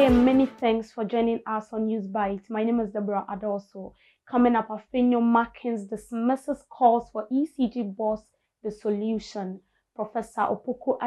and many thanks for joining us on News Bite. My name is Deborah Adoso. Coming up, Afenyo Markins dismisses calls for ECG boss dissolution. Professor Opoku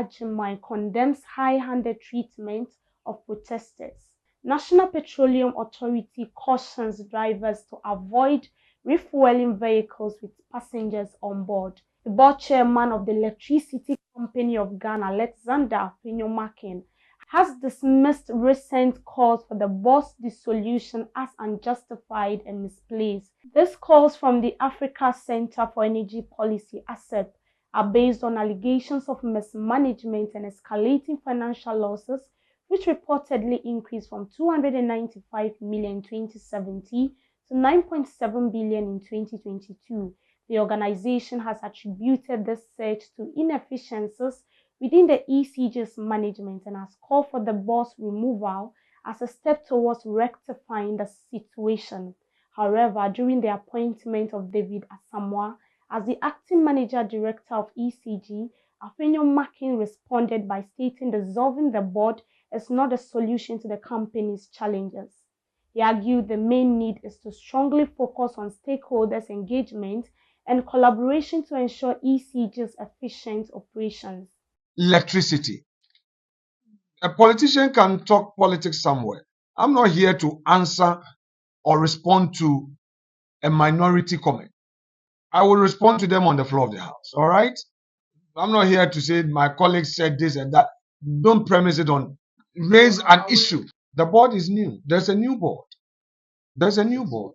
condemns high-handed treatment of protesters. National Petroleum Authority cautions drivers to avoid refueling vehicles with passengers on board. The board chairman of the Electricity Company of Ghana, Alexander Afenyo Markins, has dismissed recent calls for the boss dissolution as unjustified and misplaced. These calls from the Africa Center for Energy Policy, ACEP, are based on allegations of mismanagement and escalating financial losses, which reportedly increased from 295 million in 2017 to 9.7 billion in 2022. The organization has attributed this surge to inefficiencies within the ECG's management and has called for the boss removal as a step towards rectifying the situation. However, during the appointment of David Asamoah as the acting manager director of ECG, Afenyo Markins responded by stating dissolving the board is not a solution to the company's challenges. He argued the main need is to strongly focus on stakeholders' engagement and collaboration to ensure ECG's efficient operations. Electricity. A politician can talk politics somewhere. I'm not here to answer or respond to a minority comment. I will respond to them on the floor of the House, all right? I'm not here to say my colleagues said this and that. Don't premise it on, raise an issue. The board is new. There's a new board. There's a new board.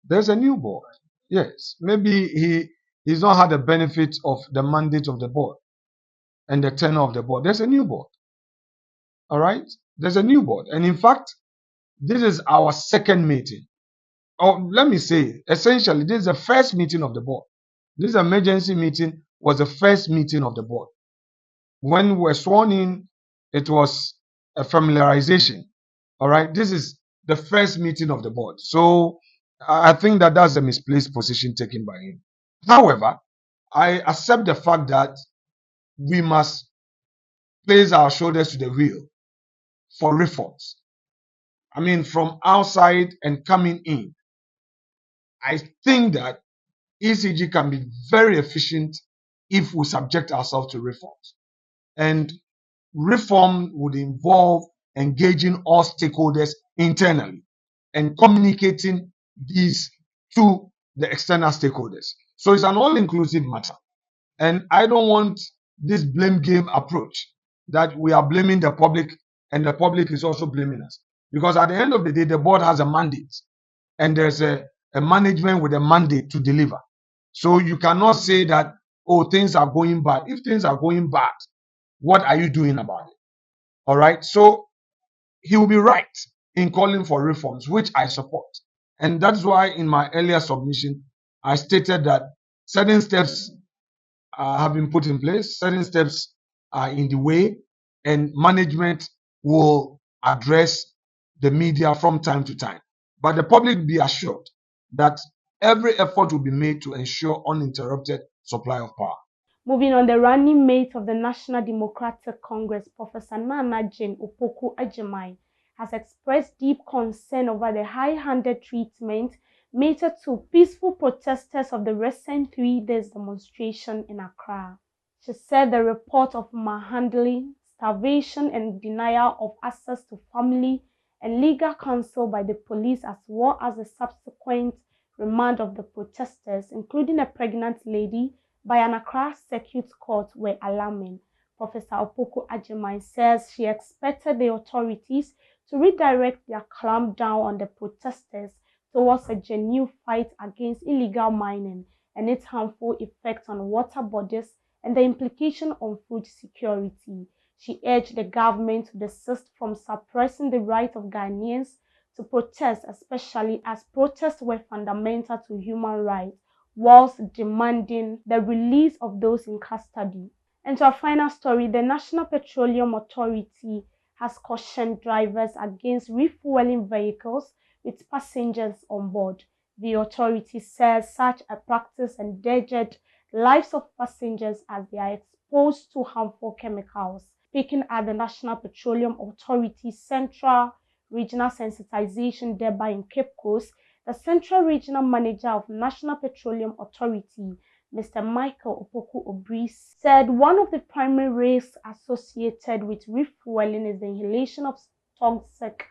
There's a new board. Yes, maybe he's not had the benefit of the mandate of the board and the tenure of the board. There's a new board. All right? There's a new board. And in fact, this is our second meeting. Or let me say, essentially, this is the first meeting of the board. This emergency meeting was the first meeting of the board. When we were sworn in, it was a familiarization. All right? This is the first meeting of the board. So I think that that's a misplaced position taken by him. However, I accept the fact that we must place our shoulders to the wheel for reforms. I mean, from outside and coming in. I think that ECG can be very efficient if we subject ourselves to reforms. And reform would involve engaging all stakeholders internally and communicating these to the external stakeholders. So it's an all-inclusive matter. And I don't want this blame game approach that we are blaming the public and the public is also blaming us. Because at the end of the day, the board has a mandate and there's a management with a mandate to deliver. So you cannot say that, oh, things are going bad. If things are going bad, what are you doing about it? All right. So he will be right in calling for reforms, which I support. And that's why in my earlier submission, I stated that certain steps have been put in place, certain steps are in the way, and management will address the media from time to time. But the public be assured that every effort will be made to ensure uninterrupted supply of power. Moving on, the running mate of the National Democratic Congress, Professor Naana Opoku Condemns, has expressed deep concern over the high-handed treatment meted to peaceful protesters of the recent 3-day demonstration in Accra. She said the report of manhandling, starvation, and denial of access to family and legal counsel by the police, as well as the subsequent remand of the protesters, including a pregnant lady, by an Accra Circuit Court, were alarming. Professor Opoku Condemns says she expected the authorities to redirect their clampdown on the protesters towards a genuine fight against illegal mining and its harmful effects on water bodies and the implication on food security. She urged the government to desist from suppressing the right of Ghanaians to protest, especially as protests were fundamental to human rights, whilst demanding the release of those in custody. And to our final story, the National Petroleum Authority has cautioned drivers against refueling vehicles with passengers on board. The authority says such a practice endangered lives of passengers as they are exposed to harmful chemicals. Speaking at the National Petroleum Authority Central Regional Sensitization Deba in Cape Coast, the Central Regional Manager of National Petroleum Authority, Mr. Michael Opoku said one of the primary risks associated with refueling is the inhalation of toxic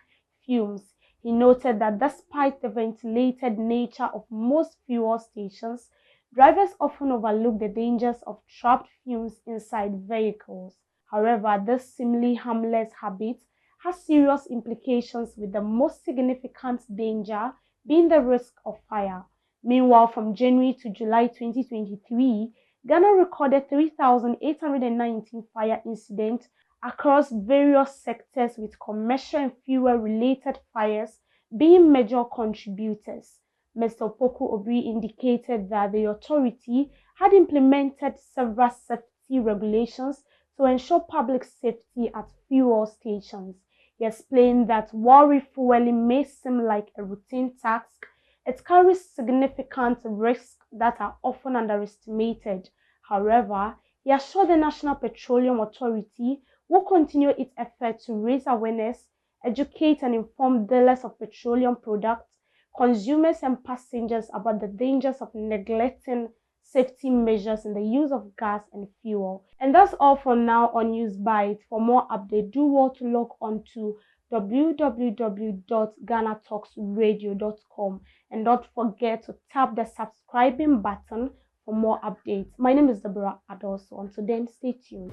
fumes. He noted that despite the ventilated nature of most fuel stations, drivers often overlook the dangers of trapped fumes inside vehicles. However, this seemingly harmless habit has serious implications, with the most significant danger being the risk of fire. Meanwhile, from January to July 2023, Ghana recorded 3,819 fire incidents across various sectors, with commercial and fuel-related fires being major contributors. Mr. Opoku indicated that the authority had implemented several safety regulations to ensure public safety at fuel stations. He explained that while refueling may seem like a routine task, it carries significant risks that are often underestimated. However, he assured the National Petroleum Authority will continue its efforts to raise awareness, educate and inform dealers of petroleum products, consumers and passengers about the dangers of neglecting safety measures in the use of gas and fuel. And that's all for now on NewsBite. For more updates, do well to log on to www.ghanatalksradio.com and don't forget to tap the subscribing button for more updates. My name is Deborah Adoso. Until then, stay tuned.